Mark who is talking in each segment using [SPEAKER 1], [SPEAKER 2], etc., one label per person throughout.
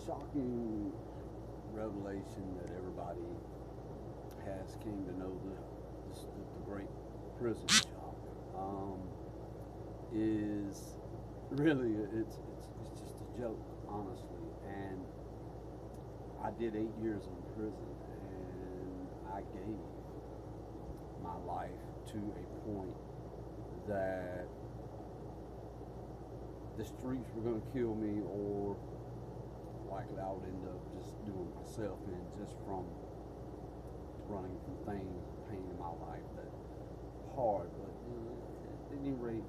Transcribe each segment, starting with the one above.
[SPEAKER 1] shocking revelation that everybody has came to know the great prison shock is really it's just a joke, honestly. And I did 8 years in prison, and I gave my life to a point that the streets were going to kill me, or likely I would end up just doing myself in, just from running from things, pain in my life that hard. But at any rate,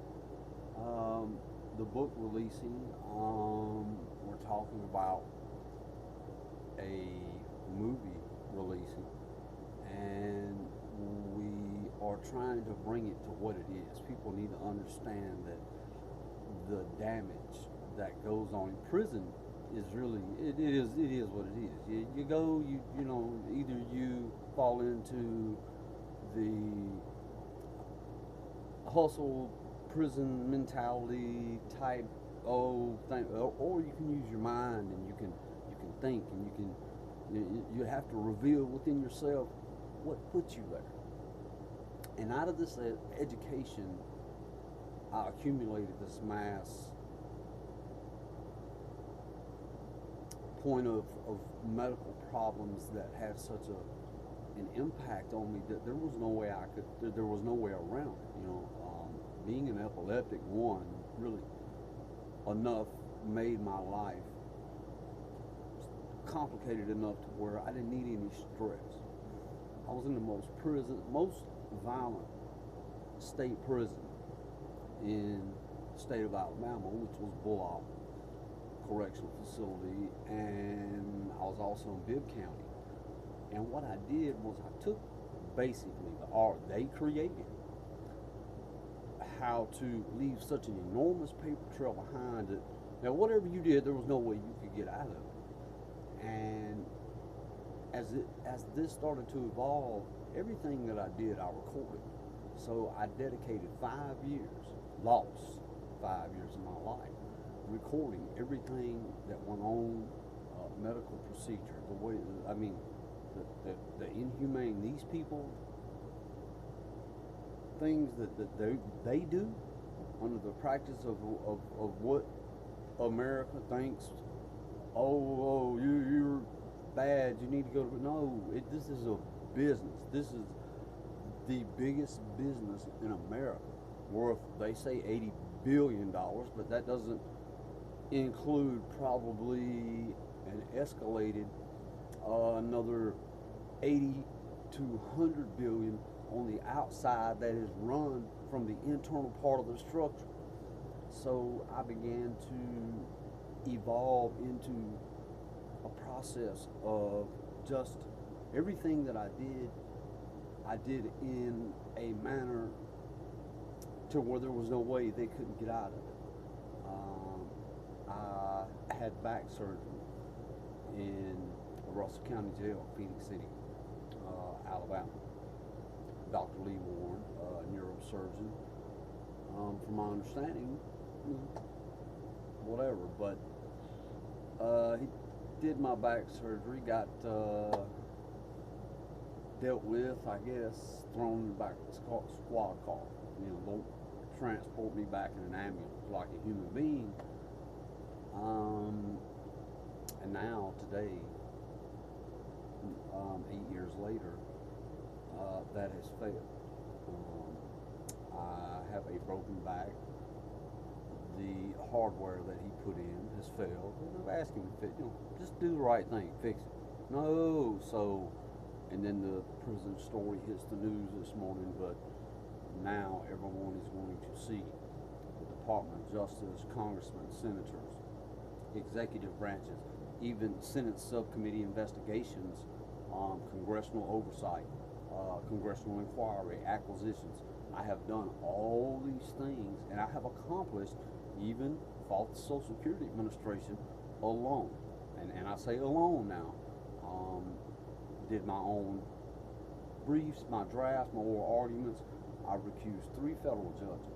[SPEAKER 1] the book releasing, we're talking about a movie releasing, and we are trying to bring it to what it is. People need to understand that the damage that goes on in prison is really it is what it is. You go, you know, either you fall into the hustle prison mentality type thing, or you can use your mind, and you can think, and you have to reveal within yourself what puts you there. And out of this education, I accumulated this mass point of medical problems that had such an impact on me that there was no way there was no way around it. You know, being an epileptic, one, really enough made my life complicated enough to where I didn't need any stress. I was in the most violent state prison in the state of Alabama, which was Bullock Correctional Facility, and I was also in Bibb County. And what I did was I took basically the art they created, how to leave such an enormous paper trail behind it. Now, whatever you did, there was no way you could get out of it. And as this started to evolve, everything that I did, I recorded. So I dedicated 5 years, lost 5 years of my life, recording everything that went on, medical procedure, the way, I mean, the inhumane, these people, things that they do under the practice of what America thinks. You're bad, you need to go to, no, this is a business. This is the biggest business in America, worth, they say, $80 billion, but that doesn't include probably an escalated another 80 to 100 billion on the outside that is run from the internal part of the structure. So I began to evolve into a process of just everything that I did in a manner to where there was no way they couldn't get out of it. I had back surgery in the Russell County Jail, Phoenix City, Alabama. Dr. Lee Warren, neurosurgeon. From my understanding, whatever, but he did my back surgery, got dealt with, I guess, thrown in the back of the squad car. You know, don't transport me back in an ambulance like a human being. And now, today, 8 years later, that has failed. I have a broken back. The hardware that he put in has failed. I'm asking him to fix, just do the right thing, fix it. No, so, and then the prison story hits the news this morning, but now everyone is going to see the Department of Justice, congressmen, senators, executive branches, even Senate subcommittee investigations, congressional oversight, congressional inquiry, acquisitions. I have done all these things, and I have accomplished even fought the Social Security Administration alone. And I say alone now. Did my own briefs, my drafts, my oral arguments. I recused 3 federal judges.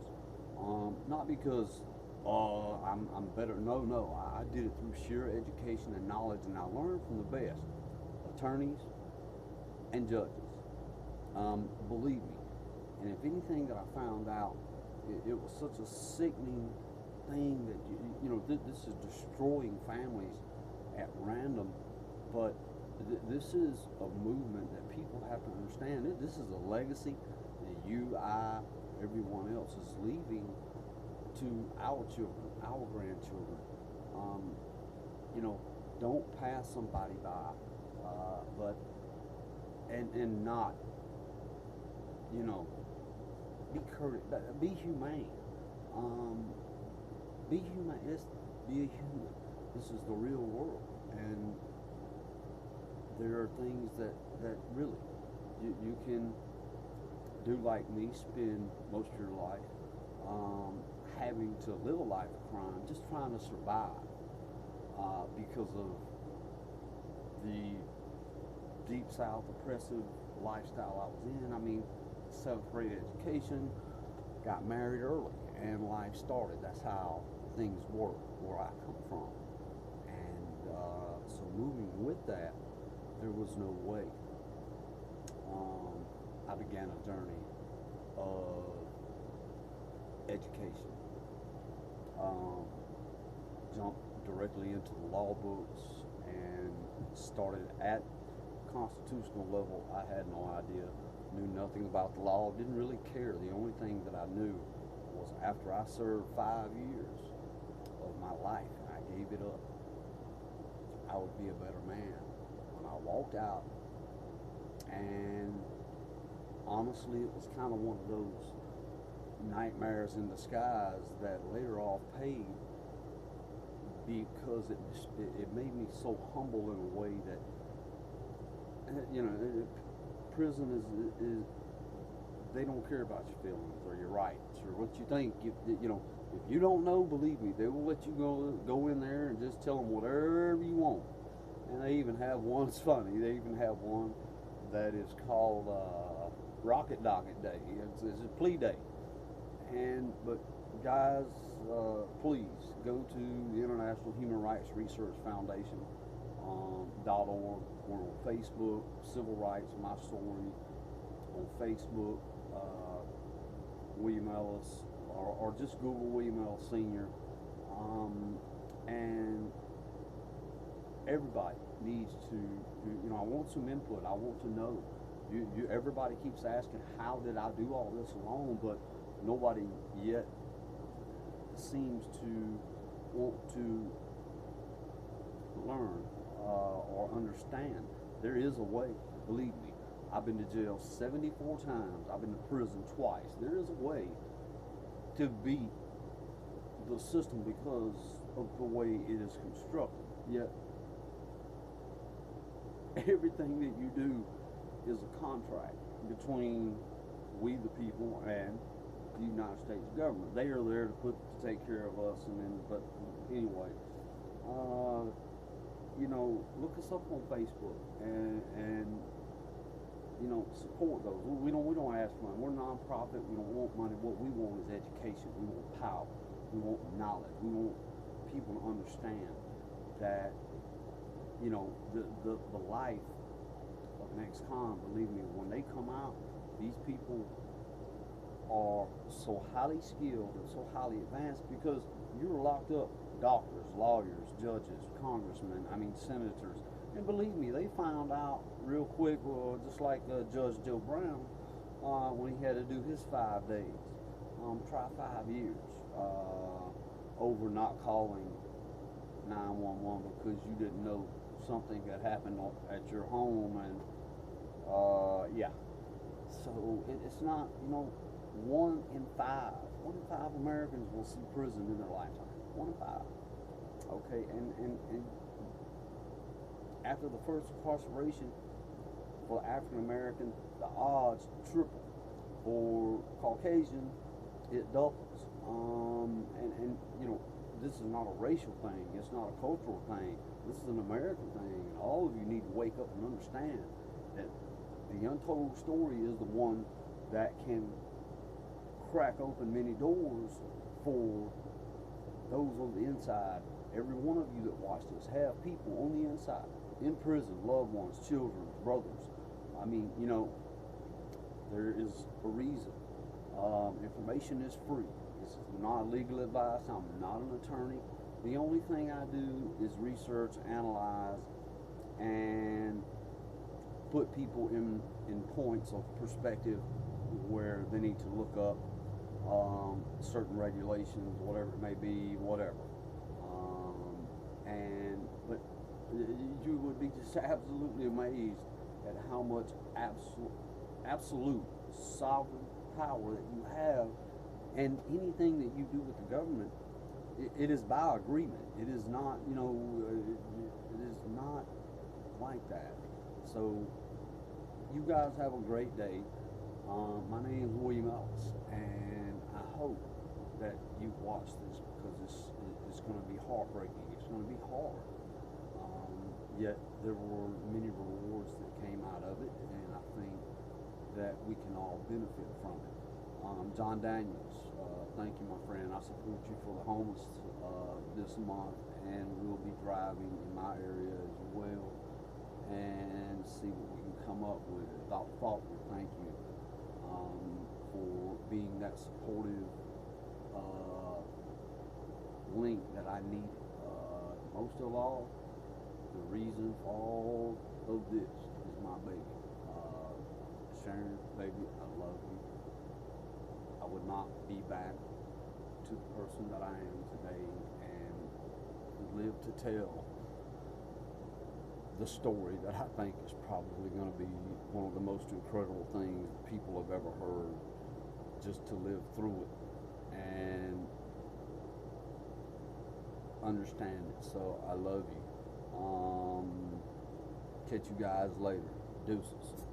[SPEAKER 1] Not because I'm better. No, I did it through sheer education and knowledge, and I learned from the best attorneys and judges. Believe me, and if anything that I found out, it was such a sickening thing that this is destroying families at random, but this is a movement that people have to understand. This is a legacy that you, I, everyone else is leaving to our children, our grandchildren. Um, don't pass somebody by, but and not, you know, be courteous, be humane. Um, be human. Be a human. This is the real world, and there are things that really you can do like me, spend most of your life having to live a life of crime, just trying to survive because of the deep south oppressive lifestyle I was in. I mean, 7th grade education, got married early, and life started. That's how things work where I come from. And so moving with that, there was no way. I began a journey of education. Jumped directly into the law books and started at constitutional level. I had no idea, knew nothing about the law, didn't really care. The only thing that I knew was after I served 5 years of my life and I gave it up, I would be a better man. When I walked out, and honestly, it was kind of one of those nightmares in disguise that later off paid, because it made me so humble in a way that prison is they don't care about your feelings or your rights or what you think. If you don't know, believe me, they will let you go in there and just tell them whatever you want. And they even have one. It's funny. They even have one that is called Rocket Docket Day. It's a plea day. But guys, please go to the International Human Rights Research Foundation .org. We're on Facebook, Civil Rights My Story on Facebook. William Ellis, or just Google William Ellis Sr. And everybody needs to. I want some input. I want to know. Everybody keeps asking, how did I do all this alone? But nobody yet seems to want to learn or understand. There is a way, believe me. I've been to jail 74 times. I've been to prison twice. There is a way to beat the system because of the way it is constructed. Yet, everything that you do is a contract between we the people and the United States government. They are there to take care of us, but anyway, look us up on Facebook and support those. We don't ask for money. We're a nonprofit. We don't want money. What we want is education. We want power. We want knowledge. We want people to understand that the life of an ex-con. Believe me, when they come out, these people are so highly skilled and so highly advanced because you were locked up. Doctors, lawyers, judges, congressmen, senators. And believe me, they found out real quick, just like Judge Joe Brown, when he had to do his 5 days, try 5 years over not calling 911 because you didn't know something had happened at your home. And so it's not, 1 in 5 Americans will see prison in their lifetime. 1 in 5. Okay, and after the first incarceration for African American, the odds triple. For Caucasian, it doubles. This is not a racial thing. It's not a cultural thing. This is an American thing. And all of you need to wake up and understand that the untold story is the one that can crack open many doors for those on the inside, every one of you that watch this, have people on the inside, in prison, loved ones, children, brothers. I mean, you know, there is a reason. Information is free. This is not legal advice. I'm not an attorney. The only thing I do is research, analyze, and put people in points of perspective where they need to look up certain regulations, whatever it may be, whatever. But you would be just absolutely amazed at how much absolute sovereign power that you have, and anything that you do with the government, it is by agreement. It is not, you know, it is not like that. So you guys have a great day. My name is William Ellis, and I hope that you've watched this, because it's going to be heartbreaking. It's going to be hard. Yet there were many rewards that came out of it, and I think that we can all benefit from it. John Daniels, thank you, my friend. I support you for the homeless this month, and we'll be driving in my area as well and see what we can come up with. Dr. Faulkner, thank you for being that supportive link that I needed. Most of all, the reason for all of this is my baby. Sharon, baby, I love you. I would not be back to the person that I am today and live to tell the story that I think is probably going to be one of the most incredible things people have ever heard, just to live through it and understand it. So I love you. Catch you guys later. Deuces.